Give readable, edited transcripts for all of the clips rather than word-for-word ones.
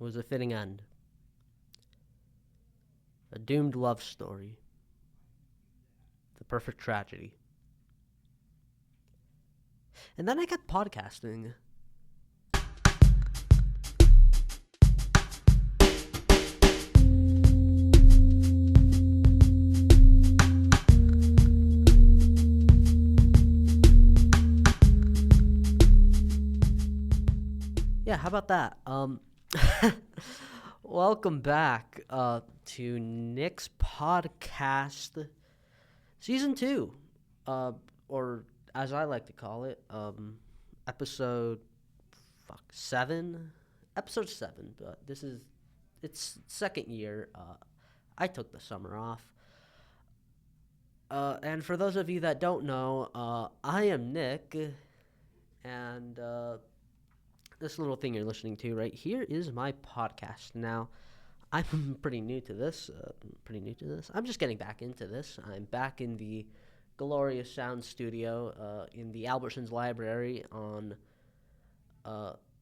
was a fitting end. A doomed love story. The perfect tragedy. And then I got podcasting. Yeah, how about that? Welcome back to Nick's podcast, season 2, or as I like to call it, episode 7, episode 7. But it's second year. I took the summer off, and for those of you that don't know, I am Nick, and this little thing you're listening to right here is my podcast. Now, I'm pretty new to this. I'm just getting back into this. I'm back in the glorious sound studio in the Albertsons Library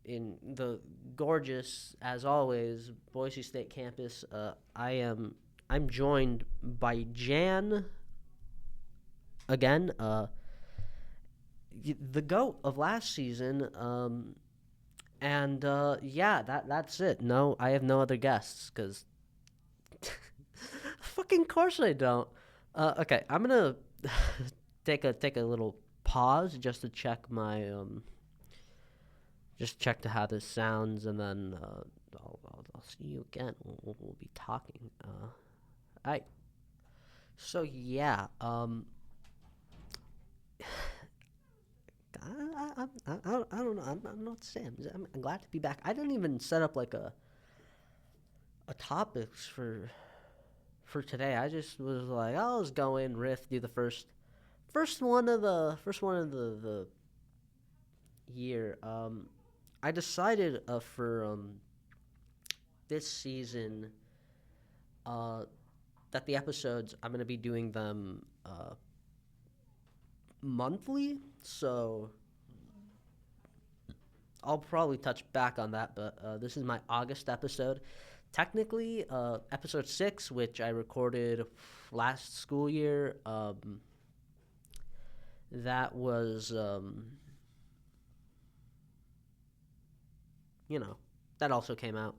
in the gorgeous, as always, Boise State campus. I'm joined by Jan again, the goat of last season. And that's it. No, I have no other guests because fucking course I don't. Okay, I'm gonna take a little pause just to check my just check to how this sounds, and then I'll see you again. We'll be talking. All right. So yeah, I don't know. I don't know what to say. I'm glad to be back. I didn't even set up like a topics for today. I just was like, I'll just go in, riff, do the first one of the year. I decided for this season that the episodes I'm gonna be doing them monthly, so I'll probably touch back on that, but this is my August episode. Technically, episode 6, which I recorded last school year, that was, that also came out.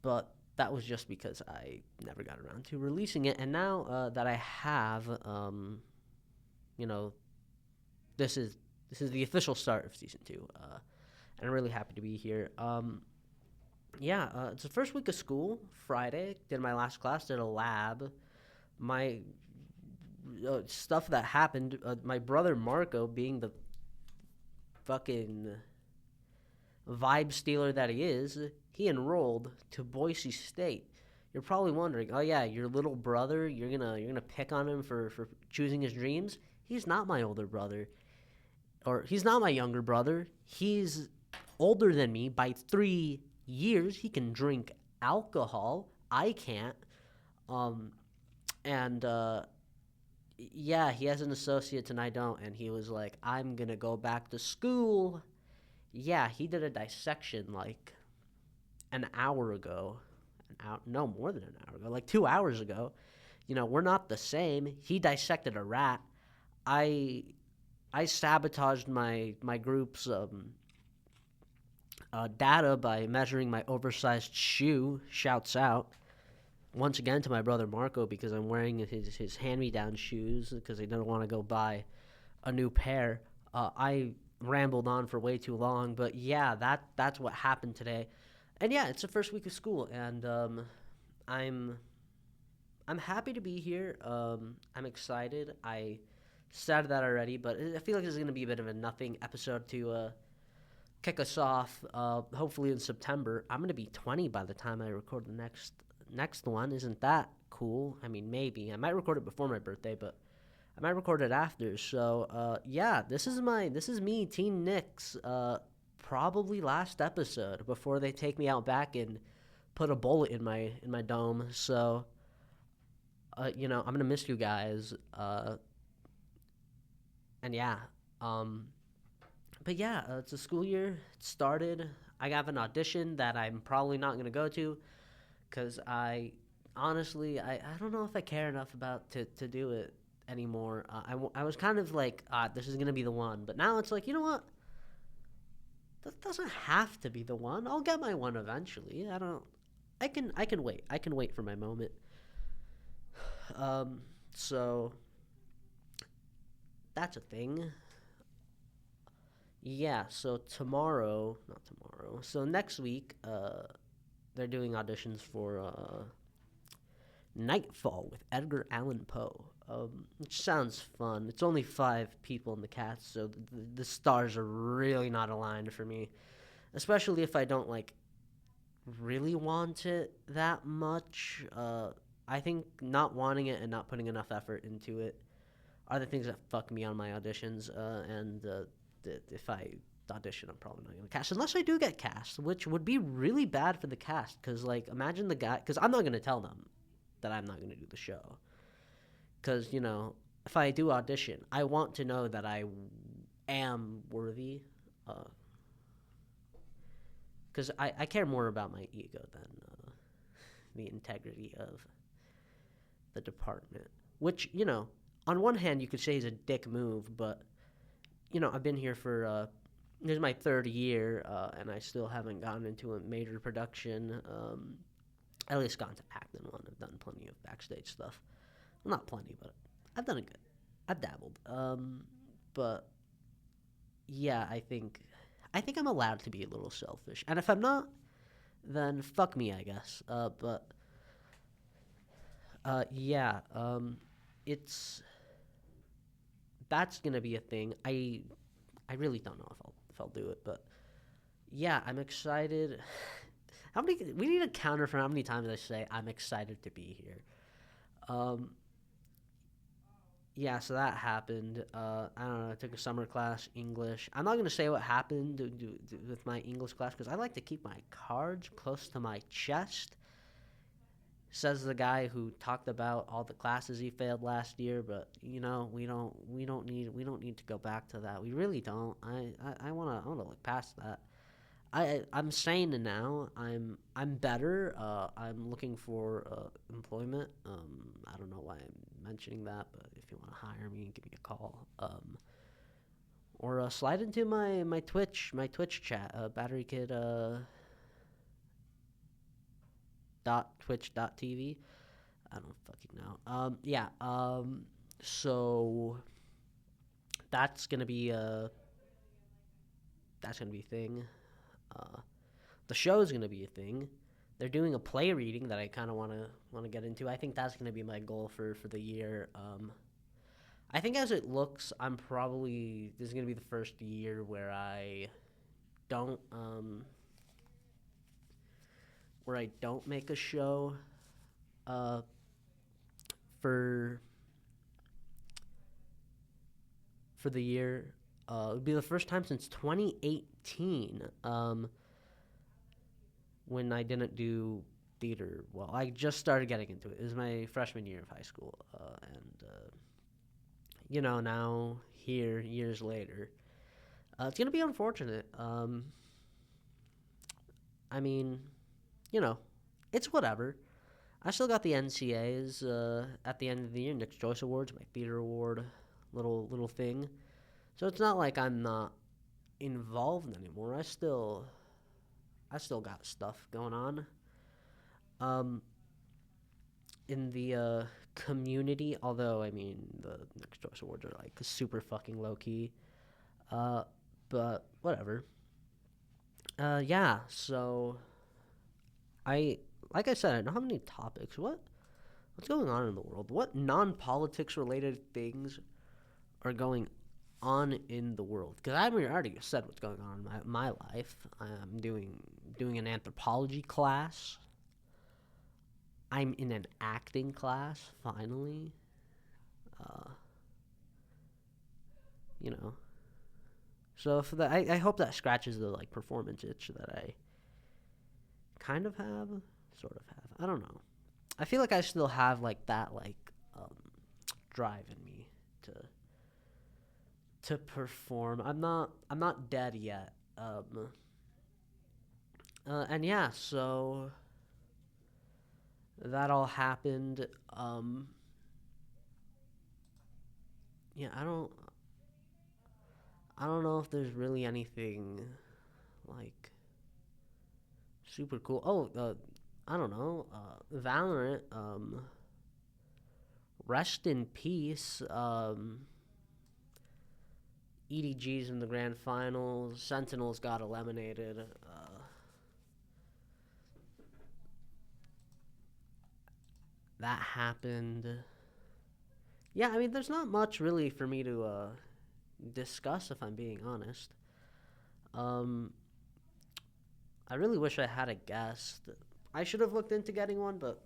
But that was just because I never got around to releasing it. And now that I have, this is the official start of season 2, and I'm really happy to be here. It's the first week of school. Friday, did my last class, did a lab. My stuff that happened, my brother Marco, being the fucking vibe stealer that he is, he enrolled to Boise State. You're probably wondering, oh yeah, your little brother, you're gonna pick on him for choosing his dreams. He's not my older brother, or he's not my younger brother. He's older than me by 3 years. He can drink alcohol. I can't. He has an associate's and I don't. And he was like, I'm going to go back to school. Yeah, he did a dissection like an hour ago. No, more than an hour ago. Like 2 hours ago. We're not the same. He dissected a rat. I sabotaged my group's data by measuring my oversized shoe. Shouts out once again to my brother Marco because I'm wearing his hand-me-down shoes because I didn't want to go buy a new pair. I rambled on for way too long, but yeah, that's what happened today. And yeah, it's the first week of school, and I'm happy to be here. I'm excited. I said that already, but I feel like this is going to be a bit of a nothing episode to kick us off. Hopefully in September. I'm going to be 20 by the time I record the next one. Isn't that cool? I mean, maybe. I might record it before my birthday, but I might record it after. So, this is me, Teen Nick's, probably last episode before they take me out back and put a bullet in my dome. So, I'm going to miss you guys. And yeah, but yeah, it's a school year. It started. I have an audition that I'm probably not going to go to because honestly, I don't know if I care enough about to do it anymore. I was kind of like, this is going to be the one. But now it's like, you know what? That doesn't have to be the one. I'll get my one eventually. I can wait. I can wait for my moment. So that's a thing. Yeah, so not tomorrow. So next week, they're doing auditions for Nightfall with Edgar Allan Poe. Which sounds fun. It's only 5 people in the cast, so the stars are really not aligned for me. Especially if I don't like really want it that much. I think not wanting it and not putting enough effort into it are the things that fuck me on my auditions. If I audition, I'm probably not going to cast unless I do get cast, which would be really bad for the cast. Because like, imagine the guy. Because I'm not going to tell them that I'm not going to do the show. Because if I do audition, I want to know that I am worthy. Because I care more about my ego than the integrity of the department. Which, on one hand, you could say is a dick move, but, I've been here for, this is my 3rd year, and I still haven't gotten into a major production. At least gone to act in one. I've done plenty of backstage stuff. Well, not plenty, but I've done it good. I've dabbled. But, yeah, I think I'm allowed to be a little selfish. And if I'm not, then fuck me, I guess. Yeah, that's gonna be a thing. I really don't know if I'll do it, but yeah, I'm excited. We need a counter for how many times I say I'm excited to be here. Um, yeah, so that happened. I don't know. I took a summer class, English. I'm not gonna say what happened with my English class because I like to keep my cards close to my chest. Says the guy who talked about all the classes he failed last year, but we don't need to go back to that. We really don't. I wanna look past that. I'm sane now. I'm better. I'm looking for employment. I don't know why I'm mentioning that, but if you want to hire me, give me a call. Or slide into my Twitch chat. BatteryKid dot twitch.tv. I don't fucking know. Yeah. So that's gonna be a thing. The show is gonna be a thing. They're doing a play reading that I kind of wanna get into. I think that's gonna be my goal for the year. I think as it looks, this is gonna be the first year where I don't make a show uh, for the year. It would be the first time since 2018 when I didn't do theater. Well, I just started getting into it. It was my freshman year of high school, and now here years later, it's gonna be unfortunate. I mean, you know, it's whatever. I still got the NCAs at the end of the year, Nick's Choice Awards, my theater award, little thing. So it's not like I'm not involved anymore. I still got stuff going on. Um, in the community, although I mean the Nick's Choice Awards are like super fucking low key. Uh, but whatever. Yeah. So like I said, I don't have any topics. What's going on in the world? What non-politics related things are going on in the world? Because I already said what's going on in my life. I'm doing an anthropology class. I'm in an acting class finally. Uh, you know. So for that, I hope that scratches the like performance itch that I kind of have, sort of have. I don't know. I feel like I still have like that um, drive in me to to perform. I'm not dead yet. And yeah, so that all happened. Yeah, I don't know if there's really anything like super cool. Oh, I don't know. Valorant. Rest in peace. EDG's in the grand finals. Sentinels got eliminated. That happened. Yeah, I mean, there's not much really for me to discuss if I'm being honest. Um, I really wish I had a guest. I should have looked into getting one, but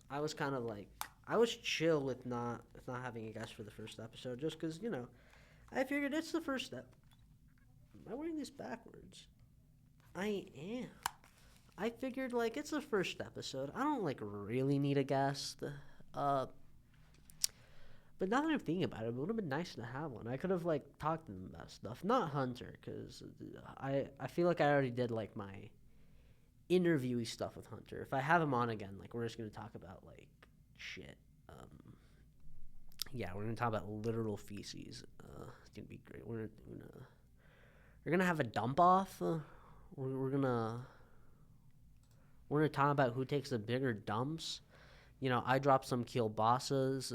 I was kind of like I was chill with not having a guest for the first episode, just because I figured it's the first step. Am I wearing this backwards? I am. I figured like it's the first episode. I don't like really need a guest. Uh, but now that I'm thinking about it, it would have been nice to have one. I could have like talked to them about stuff, not Hunter, because I feel like I already did like my interviewee stuff with Hunter. If I have him on again, like we're just gonna talk about like shit. Yeah, we're gonna talk about literal feces. It's gonna be great. We're gonna have a dump off. We're gonna talk about who takes the bigger dumps. I dropped some kielbasas.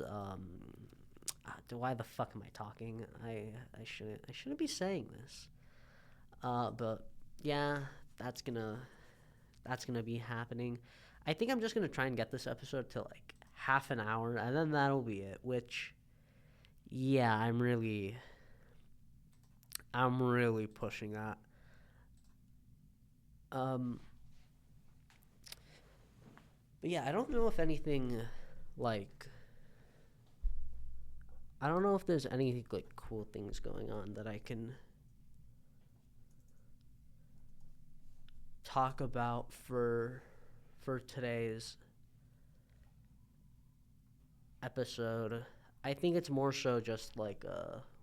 Why the fuck am I talking? I shouldn't be saying this. But yeah, that's gonna be happening. I think I'm just gonna try and get this episode to like half an hour, and then that'll be it. Which, yeah, I'm really pushing that. Um, but yeah, I don't know if anything like I don't know if there's any like cool things going on that I can talk about for today's episode. I think it's more so just like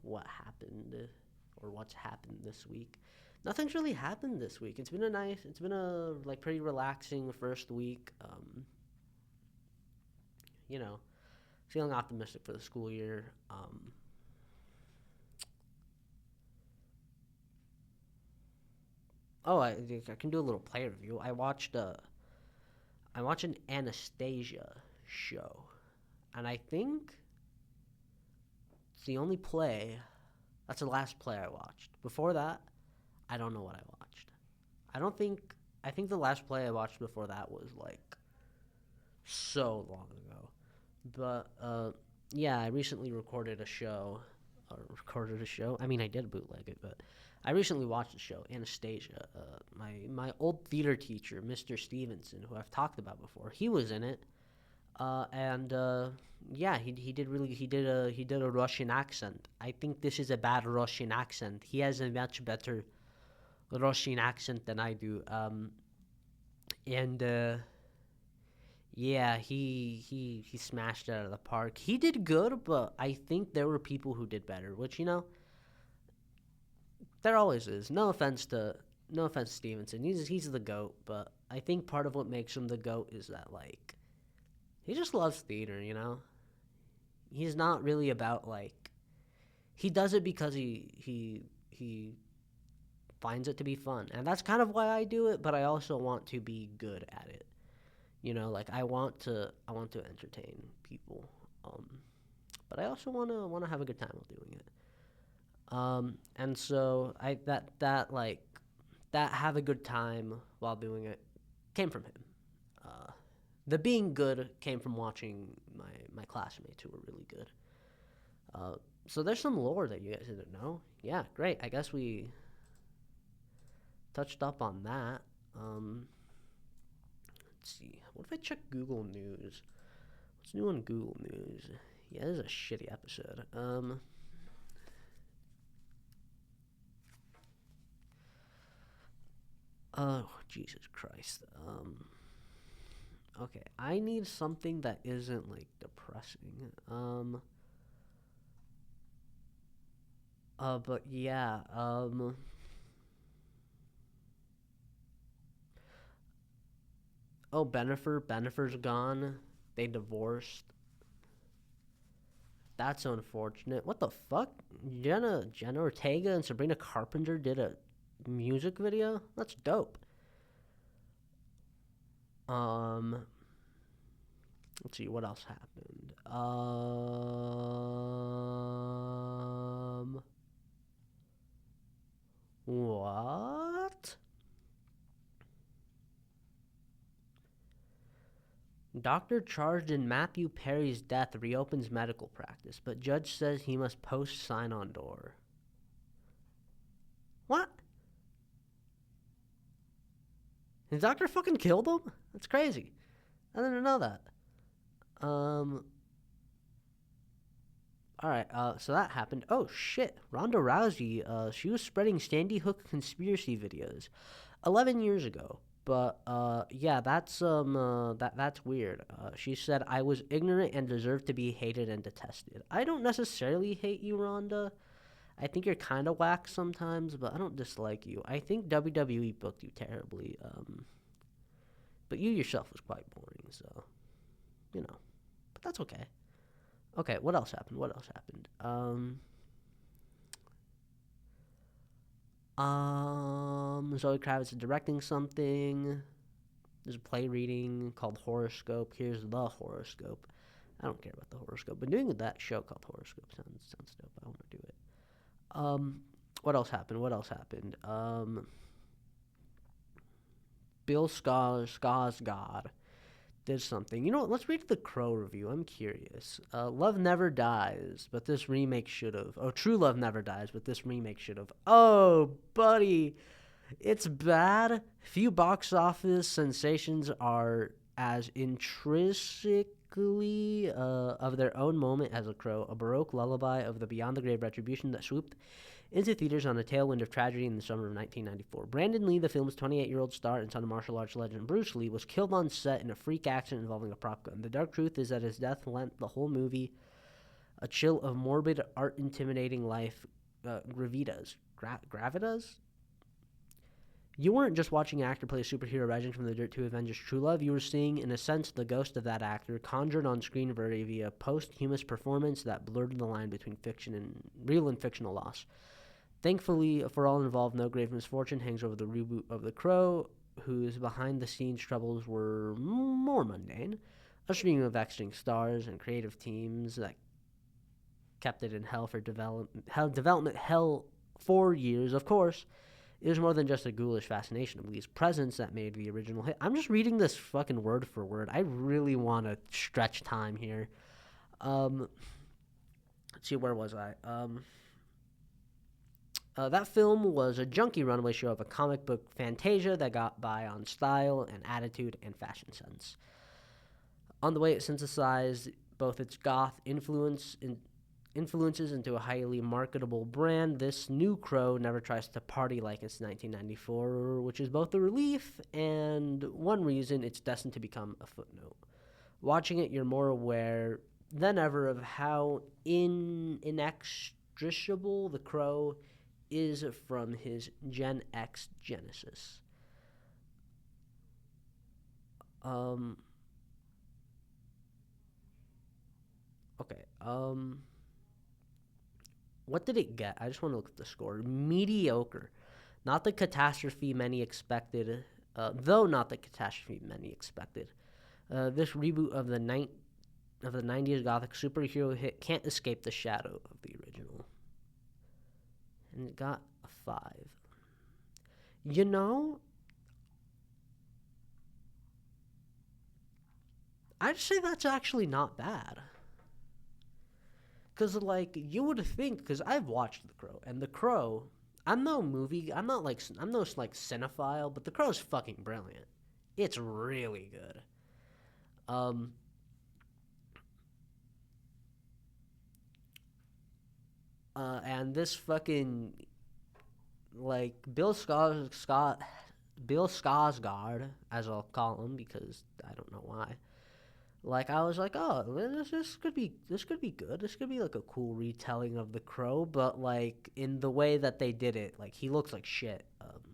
what happened or what's happened this week. Nothing's really happened this week. It's been a like pretty relaxing first week. You know, feeling optimistic for the school year. Oh, I can do a little play review. I watched an Anastasia show, and I think it's the only play. That's the last play I watched. Before that, I don't know what I watched. I don't think. I think the last play I watched before that was like so long ago. But yeah, I recently recorded a show. Or recorded a show. I mean, I did bootleg it, but I recently watched the show Anastasia. My old theater teacher, Mr. Stevenson, who I've talked about before, he was in it. And yeah, he did a Russian accent. I think this is a bad Russian accent. He has a much better Russian accent than I do. And yeah, he smashed it out of the park. He did good, but I think there were people who did better. Which there always is. No offense, Stevenson. He's the goat, but I think part of what makes him the goat is that like he just loves theater. He's not really about like he does it because he finds it to be fun, and that's kind of why I do it. But I also want to be good at it. Like I want to entertain people, but I also want to have a good time while doing it. And so that have a good time while doing it came from him. The being good came from watching my classmates who were really good. So there's some lore that you guys didn't know. Yeah, great. I guess we touched up on that. Let's see. What if I check Google News? What's new on Google News? Yeah, this is a shitty episode. Oh, Jesus Christ. Okay, I need something that isn't like depressing. But yeah, oh, Bennifer's gone. They divorced. That's unfortunate. What the fuck? Jenna Ortega and Sabrina Carpenter did a music video? That's dope. Um, let's see what else happened. What? Doctor charged in Matthew Perry's death reopens medical practice, but judge says he must post sign on door. What? His doctor fucking killed him? That's crazy. I didn't know that. Um. All right. So that happened. Oh shit. Ronda Rousey. She was spreading Sandy Hook conspiracy videos 11 years ago. But yeah, that's weird. She said I was ignorant and deserved to be hated and detested. I don't necessarily hate you, Ronda. I think you're kind of whack sometimes, but I don't dislike you. I think WWE booked you terribly. But you yourself was quite boring, so you know. But that's okay. Okay, what else happened? Zoe Kravitz is directing something. There's a play reading called Horoscope. Here's the horoscope. I don't care about the horoscope, but doing that show called Horoscope sounds dope. I want to do it. What else happened? Bill Skarsgård did something. You know what? Let's read the Crow review. I'm curious. Love Never Dies, but this remake should have. Oh, True Love Never Dies, but this remake should have. Oh, buddy. It's bad. Few box office sensations are as intrinsically of their own moment as The Crow, a Baroque lullaby of the beyond the grave retribution that swooped into theaters on a tailwind of tragedy in the summer of 1994. Brandon Lee, the film's 28-year-old star and son of martial arts legend Bruce Lee, was killed on set in a freak accident involving a prop gun. The dark truth is that his death lent the whole movie a chill of morbid, art-intimidating life gravitas. Gravitas? You weren't just watching an actor play a superhero rising from the dirt to avenge true love. You were seeing, in a sense, the ghost of that actor conjured on screen via posthumous performance that blurred the line between fiction and real and fictional loss. Thankfully, for all involved, no grave misfortune hangs over the reboot of The Crow, whose behind-the-scenes troubles were more mundane. A stream of vexing stars and creative teams that kept it in hell for development hell for years, of course. It was more than just a ghoulish fascination of Lee's presence that made the original hit. I'm just reading this fucking word for word. I really want to stretch time here. Let's see, where was I? That film was a junky runaway show of a comic book fantasia that got by on style and attitude and fashion sense. On the way, it synthesized both its goth influences into a highly marketable brand. This new Crow never tries to party like it's 1994, which is both a relief and one reason it's destined to become a footnote. Watching it, you're more aware than ever of how inextricable the Crow is from his Gen X genesis. Okay. What did it get? I just want to look at the score. Mediocre. Not the catastrophe many expected, though not the catastrophe many expected. This reboot of the 90s gothic superhero hit can't escape the shadow of the original. And it got a 5. You know, I'd say that's actually not bad. Because, like, you would think, because I've watched The Crow, and The Crow, I'm no cinephile, but The Crow's fucking brilliant. It's really good. And this fucking, like, Bill Skarsgård, as I'll call him, because I don't know why, Like I was like, oh, this could be good. This could be like a cool retelling of The Crow, but like in the way that they did it, like he looks like shit.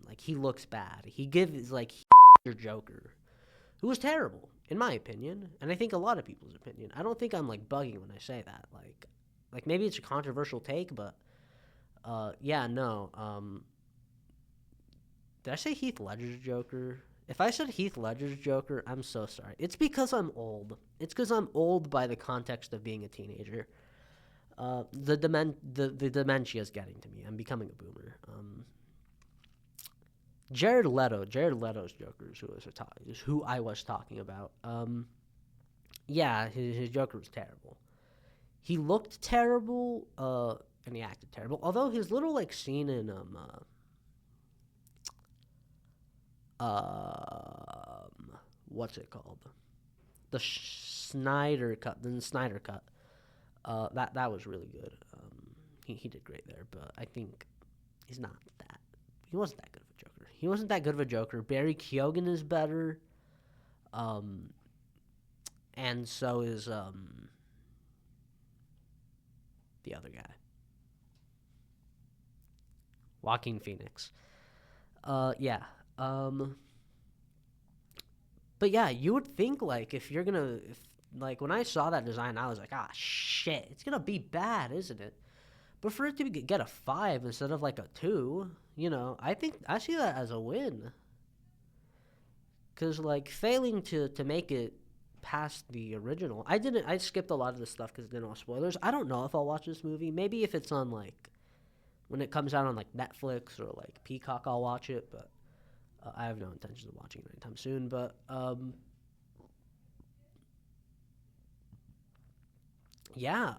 Like he looks bad. He gives like your Joker, who was terrible in my opinion, and I think a lot of people's opinion. I don't think I'm like bugging when I say that. Like maybe it's a controversial take, but yeah, no. Did I say Heath Ledger's Joker? If I said Heath Ledger's Joker, I'm so sorry. It's because I'm old. It's because I'm old by the context of being a teenager. The dementia is getting to me. I'm becoming a boomer. Jared Leto's Joker is who I was talking about. Yeah, his Joker was terrible. He looked terrible, and he acted terrible. Although his little like scene in what's it called? The Snyder cut. The Snyder cut. That was really good. He did great there, but I think he's not that. He wasn't that good of a Joker. He wasn't that good of a Joker. Barry Keoghan is better. And so is the other guy, Joaquin Phoenix. Yeah. But yeah, you would think like if you're gonna, if, like when I saw that design, I was like, ah, shit, it's gonna be bad, isn't it? But for it to get a 5 instead of like a 2, I think I see that as a win. Cause like failing to make it past the original, I skipped a lot of the stuff because it didn't have spoilers. I don't know if I'll watch this movie. Maybe if it's on like when it comes out on like Netflix or like Peacock, I'll watch it. But I have no intention of watching it anytime soon. But yeah,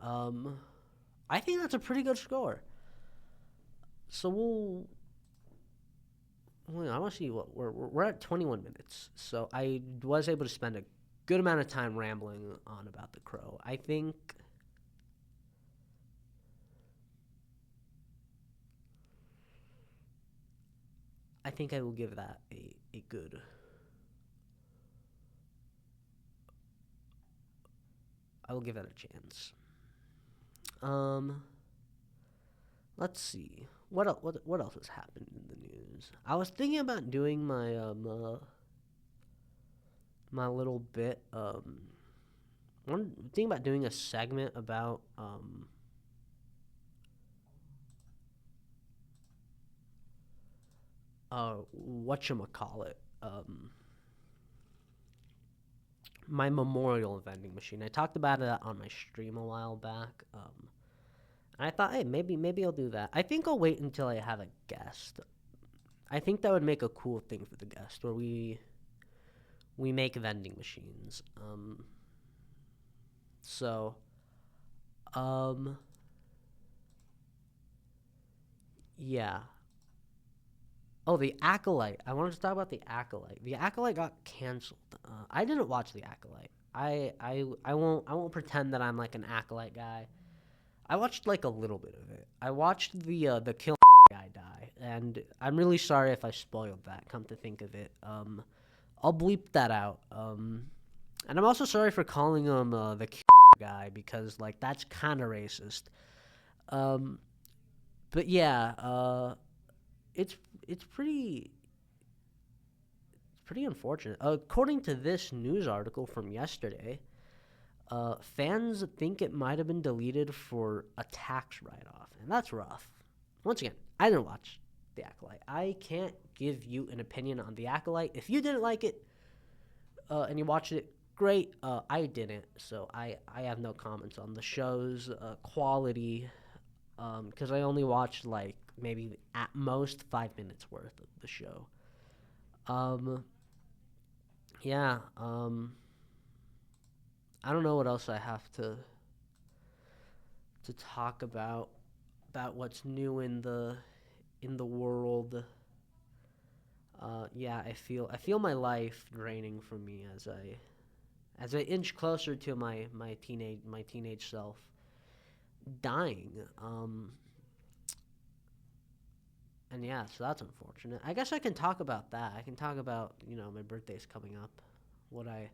I think that's a pretty good score. So I want to see what we're at 21 minutes. So I was able to spend a good amount of time rambling on about The Crow. I think I will give that a good. I will give that a chance. Um, let's see. What else has happened in the news? I was thinking about doing my little bit. One thinking about doing a segment about whatchamacallit, my memorial vending machine. I talked about it on my stream a while back. And I thought, hey, maybe I'll do that. I think I'll wait until I have a guest. I think that would make a cool thing for the guest, where we make vending machines. So, um, yeah. Oh, the Acolyte. I wanted to talk about the Acolyte. The Acolyte got canceled. I didn't watch the Acolyte. I won't pretend that I'm like an Acolyte guy. I watched like a little bit of it. I watched the kill guy die, and I'm really sorry if I spoiled that. Come to think of it, I'll bleep that out. And I'm also sorry for calling him the guy, because like that's kind of racist. Um, but yeah, it's it's pretty unfortunate. According to this news article from yesterday, fans think it might have been deleted for a tax write-off, and that's rough. Once again, I didn't watch The Acolyte. I can't give you an opinion on The Acolyte. If you didn't like it and you watched it, great. I didn't, so I have no comments on the show's quality, because I only watched like maybe at most 5 minutes worth of the show. Um, yeah. I don't know what else I have to talk about what's new in the world. Yeah, I feel my life draining from me as I inch closer to my teenage self dying. And yeah, so that's unfortunate. I guess I can talk about that. I can talk about my birthday's coming up, what I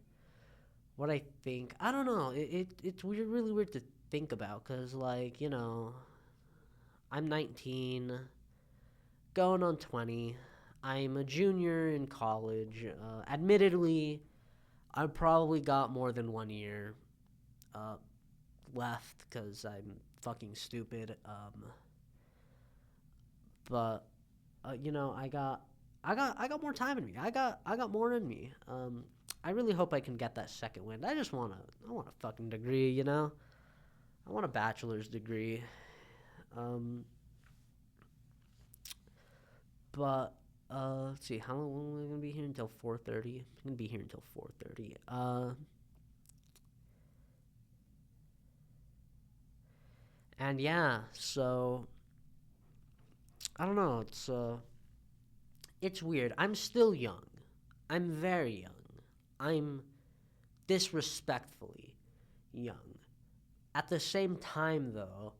what I think, I don't know. It's weird, really weird to think about because, like, I'm 19, going on 20. I'm a junior in college. Admittedly, I probably got more than 1 year uh, left because I'm fucking stupid. But I got more time in me. I got more in me. I really hope I can get that second wind. I want a fucking degree. I want a bachelor's degree. Um, but let's see, how long am I gonna be here until 4:30? I'm gonna be here until 4:30. And yeah, so I don't know. It's weird. I'm still young. I'm very young. I'm disrespectfully young. At the same time, though,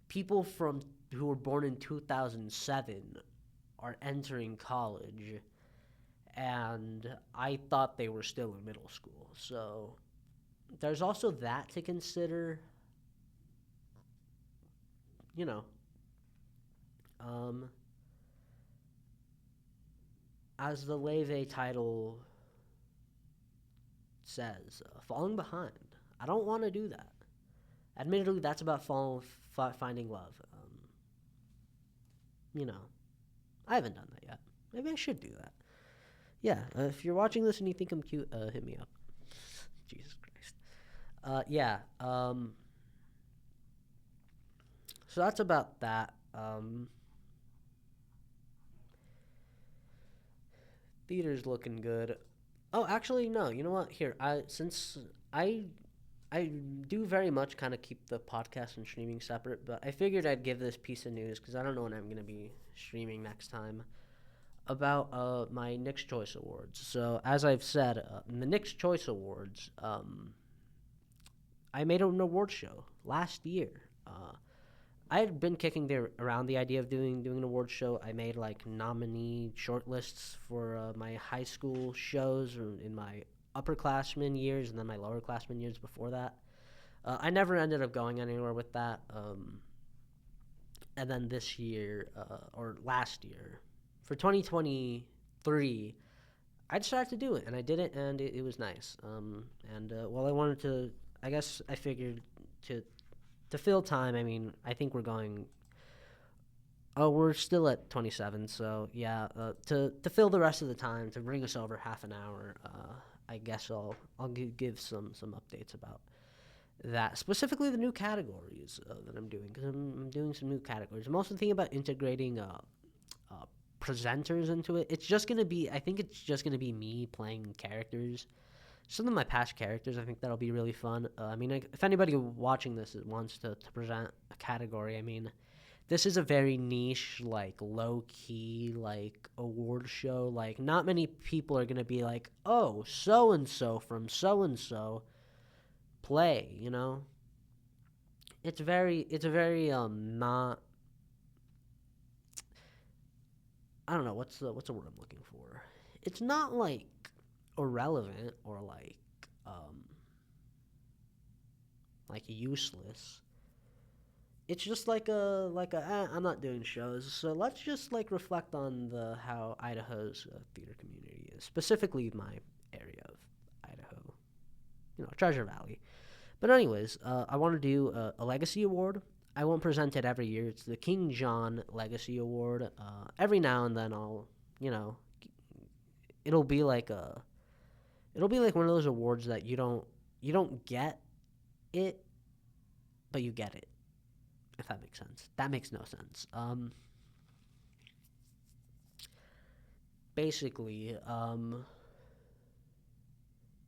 people from who were born in 2007 are entering college, and I thought they were still in middle school. So there's also that to consider. You know, um, as the Leve title says, falling behind. I don't want to do that. Admittedly, that's about finding love. You know, I haven't done that yet. Maybe I should do that. Yeah, if you're watching this and you think I'm cute, hit me up. Jesus Christ. Yeah. So that's about that. Theater's looking good. Oh, actually, no. You know what? Here, since I I do very much kind of keep the podcast and streaming separate, but I figured I'd give this piece of news because I don't know when I'm gonna be streaming next time about my Nick's Choice Awards. So as I've said, in the Nick's Choice Awards, I made an award show last year. I had been kicking around the idea of doing an award show. I made like nominee shortlists for my high school shows or in my upperclassmen years and then my lowerclassmen years before that. I never ended up going anywhere with that. And then this year, or last year, for 2023, I decided to do it, and I did it, and it was nice. Well, I wanted to, I guess I figured to to fill time. I mean, I think we're going. Oh, we're still at 27, so yeah. To fill the rest of the time, to bring us over half an hour, I guess I'll give some updates about that, specifically the new categories that I'm doing, because I'm doing some new categories. I'm also thinking about integrating presenters into it. I think it's just gonna be me playing characters. Some of my past characters, I think that'll be really fun. I mean, if anybody watching this wants to present a category, I mean, this is a very niche, like low key, like award show. Like, not many people are gonna be like, oh, so and so from so and so play. It's a very not. I don't know what's the word I'm looking for. It's not like irrelevant or um like useless. It's just I'm not doing shows, so let's just like reflect on the how Idaho's theater community is, specifically my area of Idaho, Treasure Valley. But anyways, I want to do a legacy award. I won't present it every year. It's the King John Legacy Award. Every now and then you know, it'll be like one of those awards that you don't get it, but you get it. If that makes sense. That makes no sense. Basically,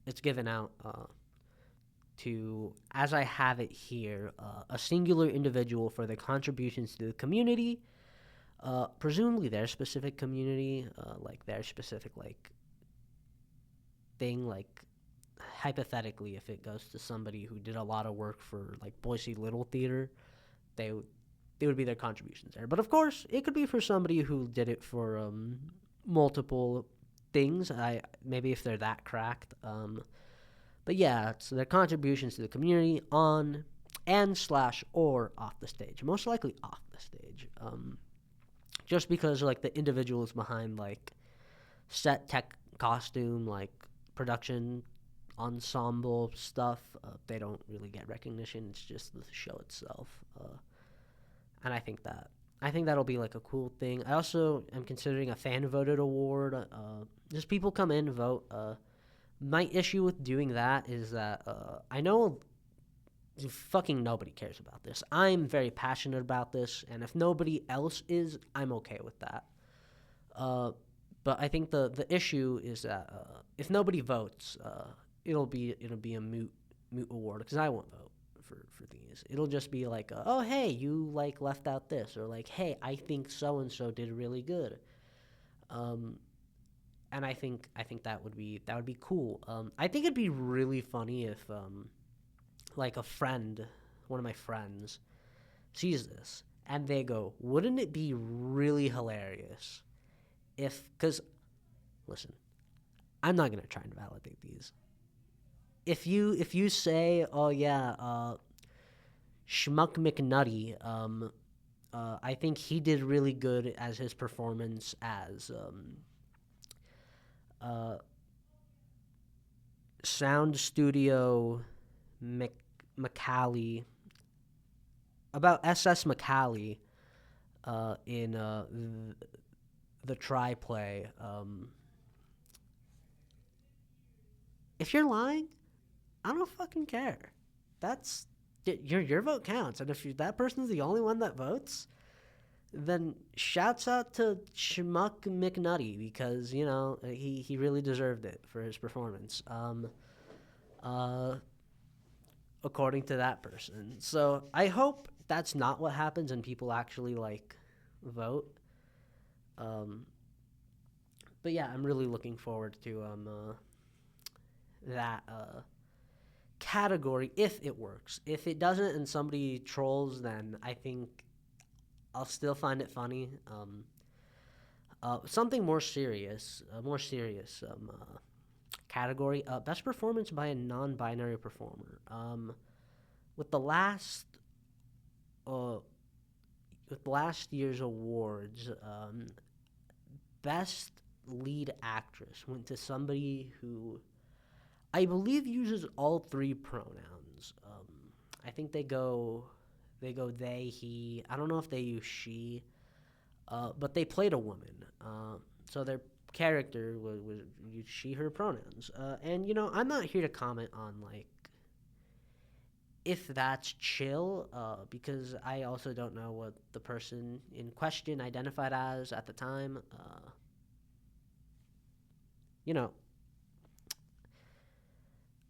it's given out to, as I have it here, a singular individual for their contributions to the community, presumably their specific community, like their specific like thing, like hypothetically, if it goes to somebody who did a lot of work for like Boise Little Theater, they would be their contributions there. But of course, it could be for somebody who did it for multiple things. Maybe if they're that cracked. But yeah, it's their contributions to the community on and slash or off the stage. Most likely off the stage. Just because like the individuals behind like set tech costume, like production ensemble stuff, they don't really get recognition. It's just the show itself. And I think that'll be like a cool thing. I also am considering a fan voted award. Just people come in and vote. My issue with doing that is that I know fucking nobody cares about this. I'm very passionate about this, and if nobody else is, I'm okay with that. But I think the issue is that if nobody votes, it'll be a moot award because I won't vote for these. It'll just be like, oh hey, you like left out this, or like, hey, I think so and so did really good. And I think that would be cool. I think it'd be really funny if like a friend, one of my friends, sees this and they go, wouldn't it be really hilarious if, because listen, I'm not gonna try and validate these. If you say, oh yeah, Schmuck McNutty, I think he did really good as his performance as Sound Studio McCallie, about SS McCallie in the Try Play. If you're lying, I don't fucking care. That's your vote counts, and if that person's the only one that votes, then shouts out to Schmuck McNutty because he really deserved it for his performance. According to that person. So I hope that's not what happens and people actually like vote. But yeah, I'm really looking forward to that category if it works. If it doesn't and somebody trolls, then I think I'll still find it funny. Something more serious, category. Best performance by a non-binary performer. With the last year's awards, best lead actress went to somebody who I believe uses all three pronouns. I think they go they, he. I don't know if they use she, but they played a woman. So their character was used she, her pronouns. And I'm not here to comment on like if that's chill, because I also don't know what the person in question identified as at the time.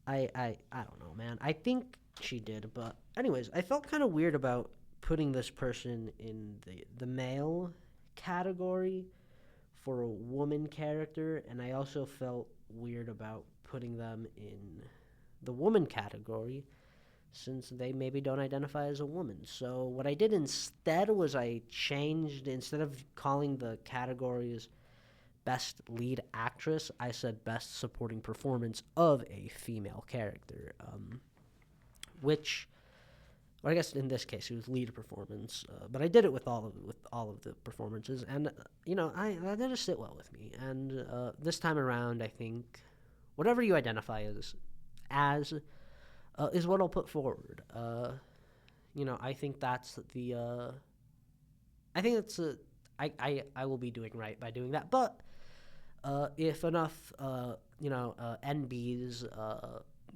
I don't know, man. I think she did, but anyways, I felt kind of weird about putting this person in the male category for a woman character, and I also felt weird about putting them in the woman category since they maybe don't identify as a woman. So what I did instead was I changed, instead of calling the categories best lead actress, I said best supporting performance of a female character, which, or I guess in this case it was lead performance, but I did it with all of the performances, and that didn't sit well with me. And this time around, I think whatever you identify as is what I'll put forward. I think that's the. I think that's I will be doing right by doing that, but. If enough, NBs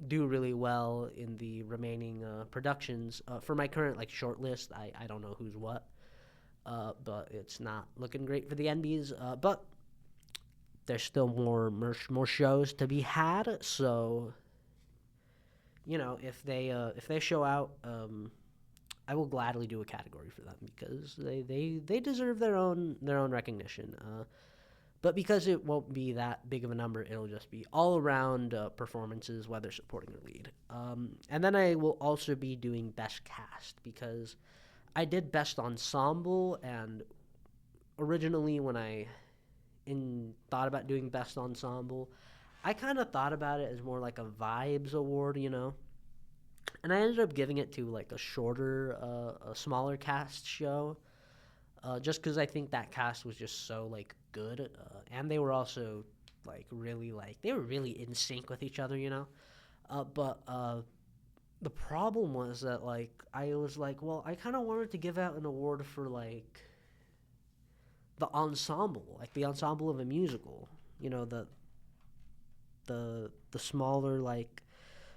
do really well in the remaining productions, for my current short list, I don't know who's what, but it's not looking great for the NBs. But there's still more shows to be had. So, if they show out, I will gladly do a category for them because they deserve their own recognition. But because it won't be that big of a number, it'll just be all-around performances, whether supporting or lead. And then I will also be doing Best Cast, because I did Best Ensemble, and originally when I thought about doing Best Ensemble, I kind of thought about it as more like a vibes award, and I ended up giving it to like a shorter, a smaller cast show, just because I think that cast was just so like good, and they were also like really like they were really in sync with each other, but the problem was that like I was like, well, I kind of wanted to give out an award for like the ensemble, like the ensemble of a musical, the smaller like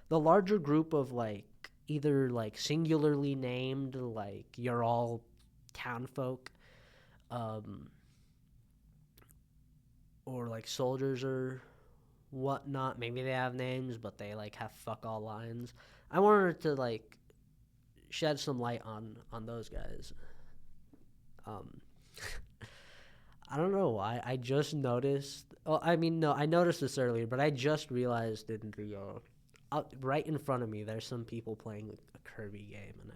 the larger group of like either like singularly named like you're all town folk, um, or like soldiers or whatnot. Maybe they have names, but they like have fuck all lines. I wanted to like shed some light on those guys. Um, I don't know why. I just noticed. Oh, I mean, no, I noticed this earlier, but I just realized in the right in front of me, there's some people playing a Kirby game, and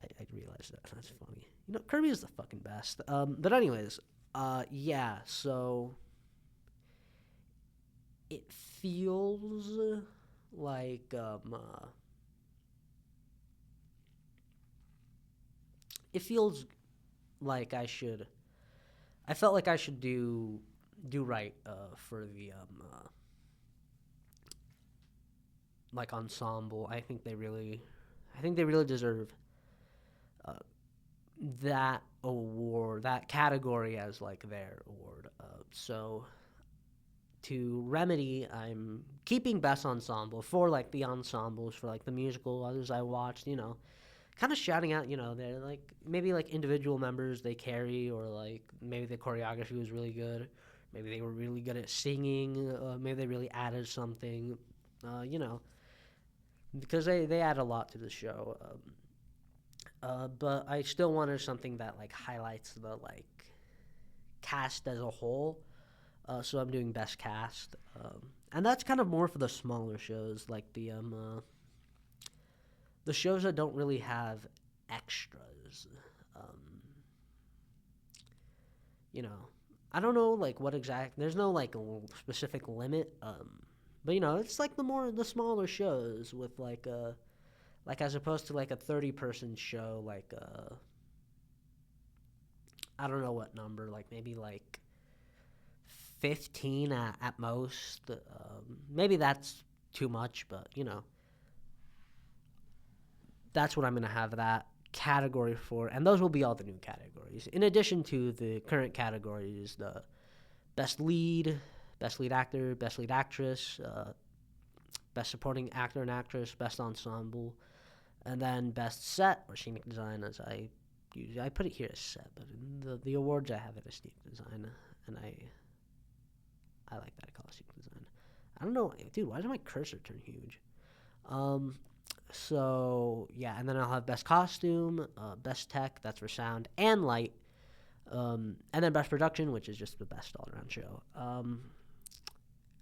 I realized that. That's funny. Kirby is the fucking best. But anyways, yeah. So it feels like it feels like I felt like I should do right for the like ensemble. I think they really deserve uh, that award, that category as like their award. So to remedy, I'm keeping best ensemble for like the ensembles for like the musical others I watched. Kind of shouting out, they're like maybe like individual members they carry, or like maybe the choreography was really good, maybe they were really good at singing, maybe they really added something, because they add a lot to the show. But I still wanted something that like highlights the like cast as a whole. So I'm doing best cast, and that's kind of more for the smaller shows, like the shows that don't really have extras. Um, you know, I don't know like what exact. There's no like specific limit. But it's like the smaller shows with like as opposed to like a 30-person show, like I don't know what number, like maybe like 15 at most. Maybe that's too much, but that's what I'm gonna have that category for, and those will be all the new categories. In addition to the current categories, the best lead, best lead actor, best lead actress, best supporting actor and actress, best ensemble, and then best set or scenic design. As I put it here as set, but in the awards I have it as scenic design, and I like that I call it scenic design. I don't know, dude. Why did my cursor turn huge? Um, so yeah, and then I'll have best costume, best tech, that's for sound and light, and then best production, which is just the best all around show.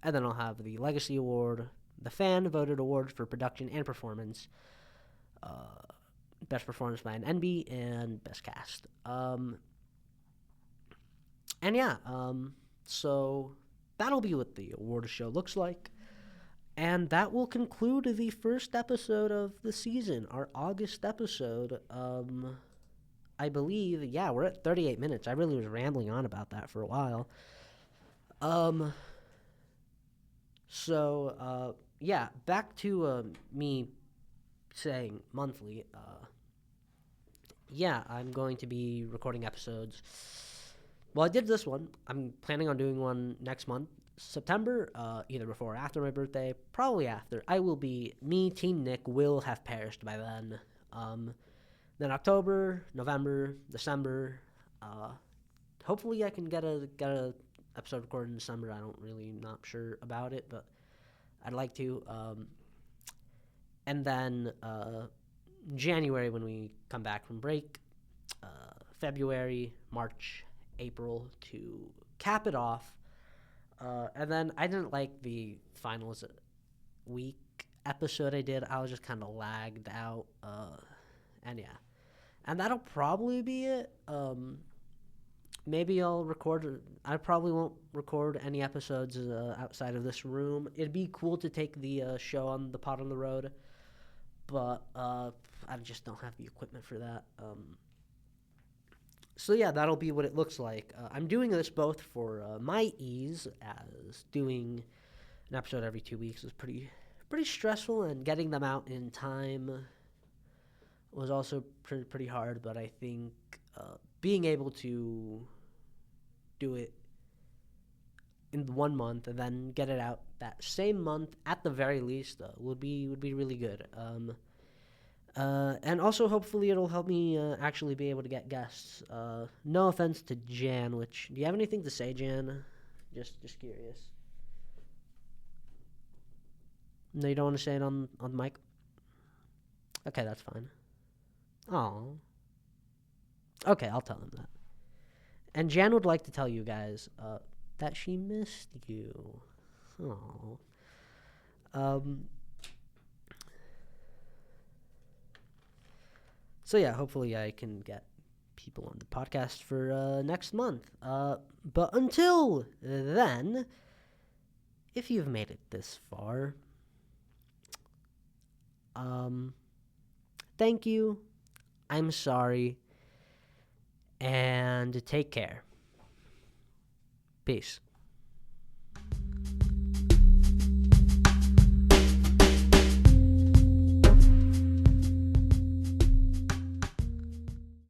And then I'll have the legacy award, the fan voted award for production and performance, uh, best performance by an NB, and best cast. And yeah, so that'll be what the award show looks like. And that will conclude the first episode of the season, our August episode. I believe, yeah, we're at 38 minutes. I really was rambling on about that for a while. Um, yeah, back to me saying monthly. Yeah, I'm going to be recording episodes. Well, I did this one. I'm planning on doing one next month. September, either before or after my birthday, probably after. Team Nick will have perished by then. Then October, November, December. Hopefully I can get a episode recorded in December. Not sure about it, but I'd like to. And then January when we come back from break. February, March, April to cap it off. And then I didn't like the finals week episode I did. I was just kind of lagged out. And yeah. And that'll probably be it. maybe I'll record. I probably won't record any episodes outside of this room. It'd be cool to take the show on the pod on the road, but I just don't have the equipment for that. So yeah, that'll be what it looks like. I'm doing this both for my ease, as doing an episode every 2 weeks is pretty stressful, and getting them out in time was also pretty hard. But I think being able to do it in 1 month and then get it out that same month at the very least would be really good. And also, hopefully, it'll help me actually be able to get guests. No offense to Jan. Which, do you have anything to say, Jan? Just curious. No, you don't want to say it on the mic. Okay, that's fine. Oh. Okay, I'll tell him that. And Jan would like to tell you guys that she missed you. Oh. So yeah, hopefully I can get people on the podcast for next month. But until then, if you've made it this far, thank you. I'm sorry. And take care. Peace.